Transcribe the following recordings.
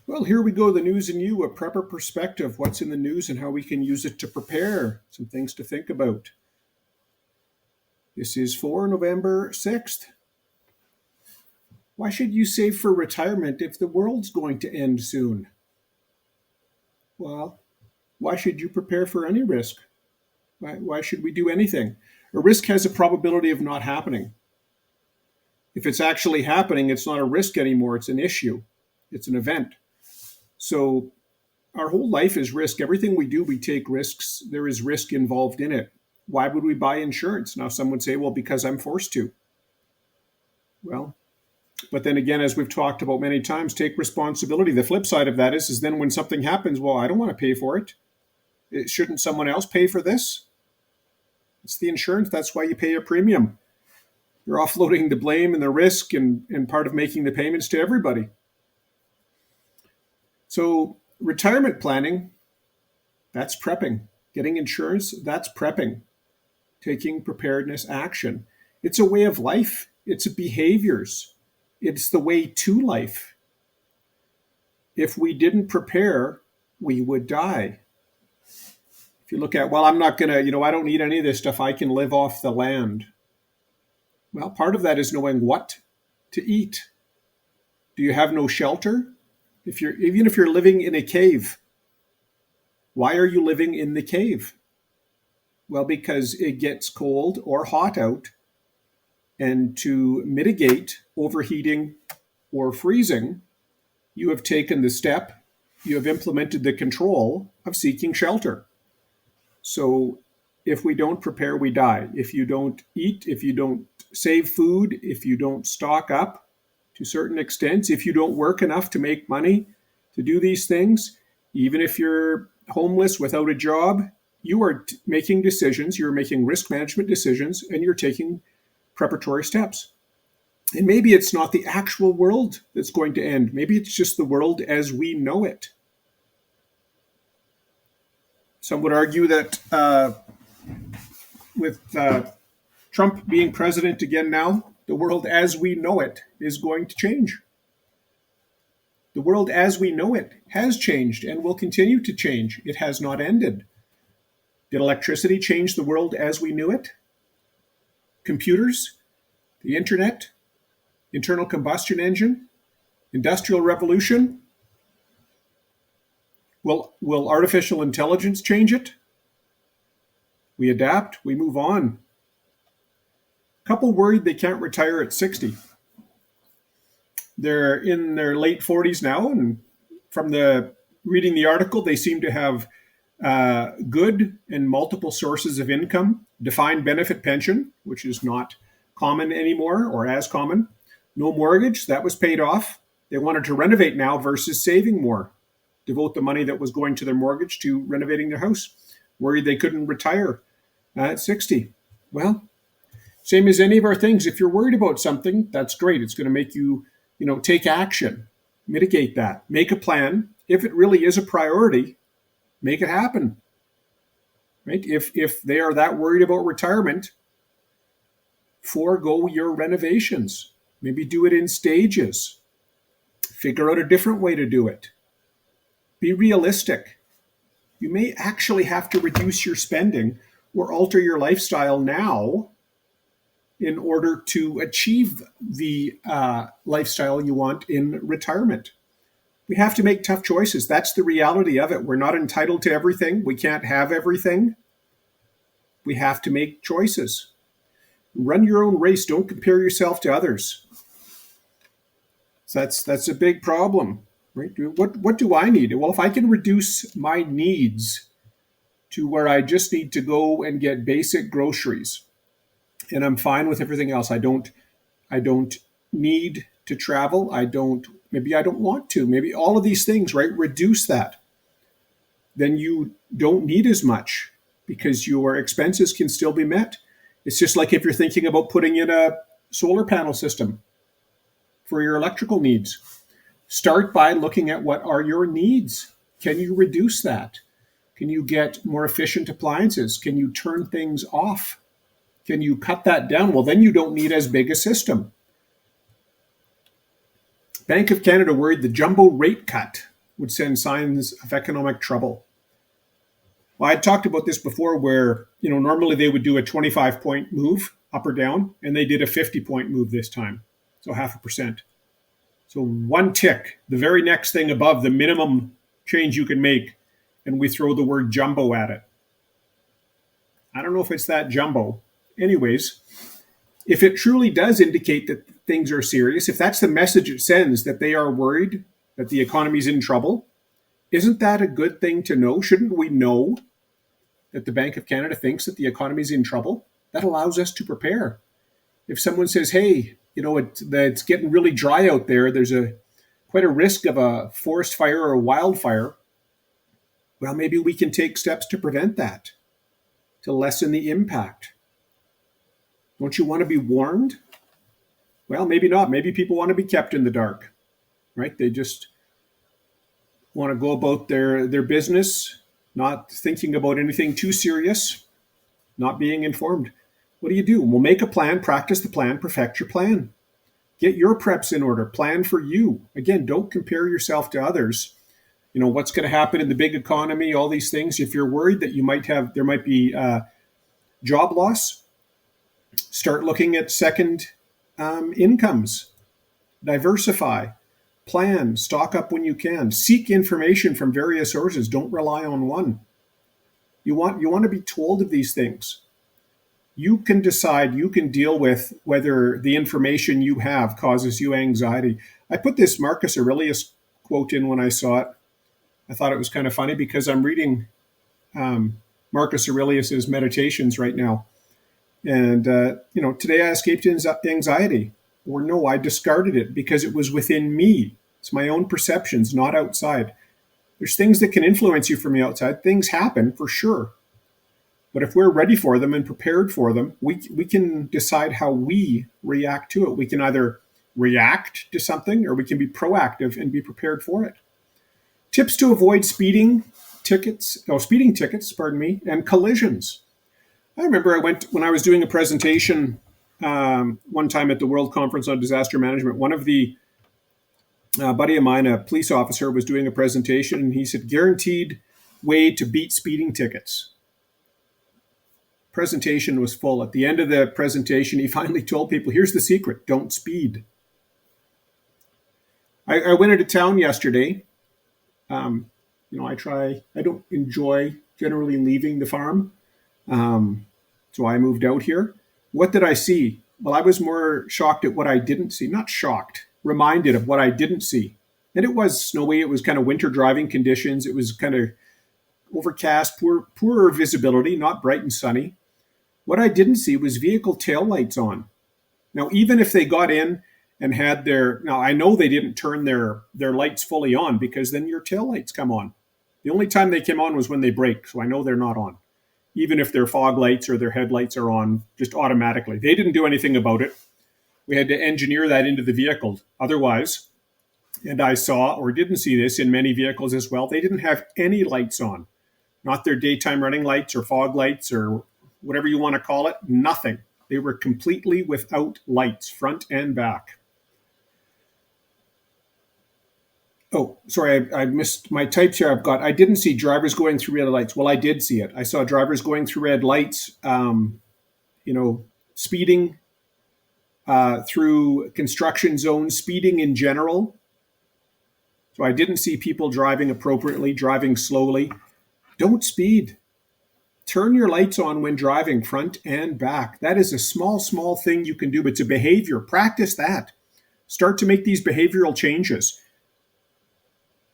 Well, here we go. The news and you, a prepper perspective. What's in the news and how we can use it to prepare. Some things to think about. This is for November 6th. Why should you save for retirement if the world's going to end soon? Well, why should you prepare for any risk? Why should we do anything? A risk has a probability of not happening. If it's actually happening, it's not a risk anymore. It's an issue. It's an event. So our whole life is risk. Everything we do, we take risks. There is risk involved in it. Why would we buy insurance? Now, some would say, well, because I'm forced to. Well, but then again, as we've talked about many times, take responsibility. The flip side of that is then when something happens, well, I don't want to pay for it. Shouldn't someone else pay for this? It's the insurance. That's why you pay a premium. You're offloading the blame and the risk and part of making the payments to everybody. So retirement planning, that's prepping. Getting insurance, that's prepping. Taking preparedness action. It's a way of life. It's behaviors. It's the way to life. If we didn't prepare, we would die. If you look at, well, I'm not going to, I don't need any of this stuff. I can live off the land. Well, part of that is knowing what to eat. Do you have no shelter? Even if you're living in a cave, why are you living in the cave? Well, because it gets cold or hot out, and to mitigate overheating or freezing, you have taken the step, you have implemented the control of seeking shelter. So if we don't prepare, we die. If you don't eat, if you don't save food, if you don't stock up to certain extents, if you don't work enough to make money to do these things, even if you're homeless without a job, you are making decisions, you're making risk management decisions, and you're taking preparatory steps. And maybe it's not the actual world that's going to end. Maybe it's just the world as we know it. Some would argue that with Trump being president again now, the world as we know it is going to change. The world as we know it has changed and will continue to change. It has not ended. Did electricity change the world as we knew it? Computers, the internet, internal combustion engine, industrial revolution? Will artificial intelligence change it? We adapt, we move on. Couple worried they can't retire at 60. They're in their late 40s now, and from reading the article, they seem to have good and multiple sources of income, defined benefit pension, which is not common anymore or as common. No mortgage, that was paid off. They wanted to renovate now versus saving more, devote the money that was going to their mortgage to renovating their house. Worried they couldn't retire at 60. Well, same as any of our things. If you're worried about something, that's great. It's going to make you, take action, mitigate that, make a plan. If it really is a priority, make it happen. Right? If they are that worried about retirement, forego your renovations. Maybe do it in stages. Figure out a different way to do it. Be realistic. You may actually have to reduce your spending or alter your lifestyle now in order to achieve the lifestyle you want in retirement. We have to make tough choices. That's the reality of it. We're not entitled to everything. We can't have everything. We have to make choices. Run your own race. Don't compare yourself to others. So that's a big problem, right? What do I need? Well, if I can reduce my needs to where I just need to go and get basic groceries, and I'm fine with everything else. I don't need to travel. Maybe I don't want to. Maybe all of these things, right? Reduce that. Then you don't need as much because your expenses can still be met. It's just like if you're thinking about putting in a solar panel system for your electrical needs. Start by looking at what are your needs. Can you reduce that? Can you get more efficient appliances? Can you turn things off? Can you cut that down? Well, then you don't need as big a system. Bank of Canada worried the jumbo rate cut would send signs of economic trouble. Well, I talked about this before where, normally they would do a 25-point move up or down, and they did a 50-point move this time. So 0.5%. So one tick, the very next thing above the minimum change you can make, and we throw the word jumbo at it. I don't know if it's that jumbo. Anyways, if it truly does indicate that things are serious, if that's the message it sends, that they are worried that the economy's in trouble, isn't that a good thing to know? Shouldn't we know that the Bank of Canada thinks that the economy's in trouble? That allows us to prepare. If someone says, hey, it's getting really dry out there, there's quite a risk of a forest fire or a wildfire, well, maybe we can take steps to prevent that, to lessen the impact. Don't you want to be warned? Well, maybe not. Maybe people want to be kept in the dark, right? They just want to go about their business, not thinking about anything too serious, not being informed. What do? Well, make a plan, practice the plan, perfect your plan. Get your preps in order, plan for you. Again, don't compare yourself to others. What's going to happen in the big economy, all these things. If you're worried that there might be job loss, start looking at second incomes. Diversify, plan, stock up when you can. Seek information from various sources. Don't rely on one. You want to be told of these things. You can decide, you can deal with whether the information you have causes you anxiety. I put this Marcus Aurelius quote in when I saw it. I thought it was kind of funny because I'm reading Marcus Aurelius's Meditations right now. And, today I escaped anxiety. Or no, I discarded it because it was within me. It's my own perceptions, not outside. There's things that can influence you from the outside. Things happen for sure. But if we're ready for them and prepared for them, we can decide how we react to it. We can either react to something or we can be proactive and be prepared for it. Tips to avoid speeding tickets, and collisions. I remember when I was doing a presentation one time at the World Conference on Disaster Management, one of the buddy of mine, a police officer, was doing a presentation, and he said, guaranteed way to beat speeding tickets. Presentation was full. At the end of the presentation, he finally told people, here's the secret, don't speed. I went into town yesterday. I don't enjoy generally leaving the farm. So I moved out here. What did I see? Well, I was more shocked at what I didn't see. Not shocked, reminded of what I didn't see. And it was snowy. It was kind of winter driving conditions. It was kind of overcast, poorer visibility, not bright and sunny. What I didn't see was vehicle taillights on. Now, even if they got in and had now I know they didn't turn their lights fully on because then your taillights come on. The only time they came on was when they brake, so I know they're not on. Even if their fog lights or their headlights are on just automatically. They didn't do anything about it. We had to engineer that into the vehicle otherwise. And I saw, or didn't see this in many vehicles as well, they didn't have any lights on. Not their daytime running lights or fog lights or whatever you want to call it, nothing. They were completely without lights, front and back. Oh, sorry, I missed my types here. I didn't see drivers going through red lights. Well, I did see it. I saw drivers going through red lights, speeding through construction zones, speeding in general. So I didn't see people driving appropriately, driving slowly. Don't speed. Turn your lights on when driving, front and back. That is a small thing you can do, but it's a behavior. Practice that. Start to make these behavioral changes.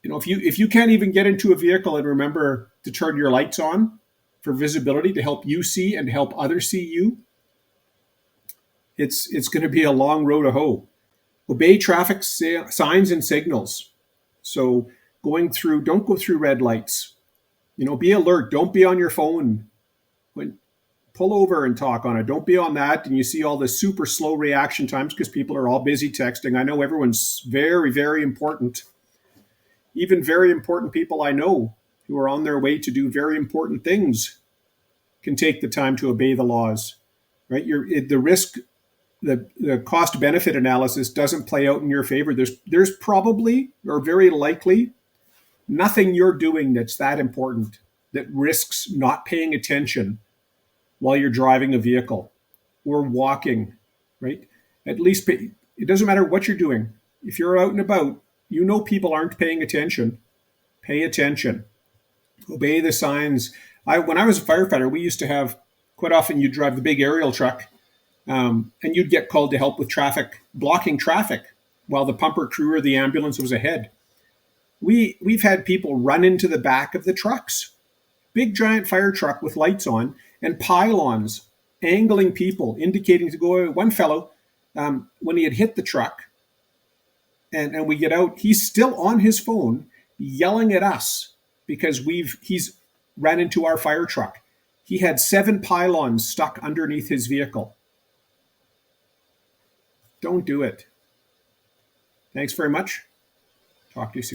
If you can't even get into a vehicle and remember to turn your lights on for visibility to help you see and help others see you, it's going to be a long road to hoe. Obey traffic signs and signals. So don't go through red lights. Be alert. Don't be on your phone. Pull over and talk on it. Don't be on that. And you see all the super slow reaction times because people are all busy texting. I know everyone's very, very important. Even very important people I know who are on their way to do very important things can take the time to obey the laws, right? The cost benefit analysis doesn't play out in your favor. There's probably or very likely Nothing you're doing that's that important that risks not paying attention while you're driving a vehicle or walking, right? At least it doesn't matter what you're doing. If you're out and about, you know people aren't paying attention. Pay attention. Obey the signs. When I was a firefighter, we used to have quite often you'd drive the big aerial truck, and you'd get called to help with blocking traffic while the pumper crew or the ambulance was ahead. We've had people run into the back of the trucks, big giant fire truck with lights on and pylons angling people, indicating to go away. One fellow, when he had hit the truck, and we get out, he's still on his phone yelling at us because he's ran into our fire truck. He had 7 pylons stuck underneath his vehicle. Don't do it. Thanks very much. Talk to you soon.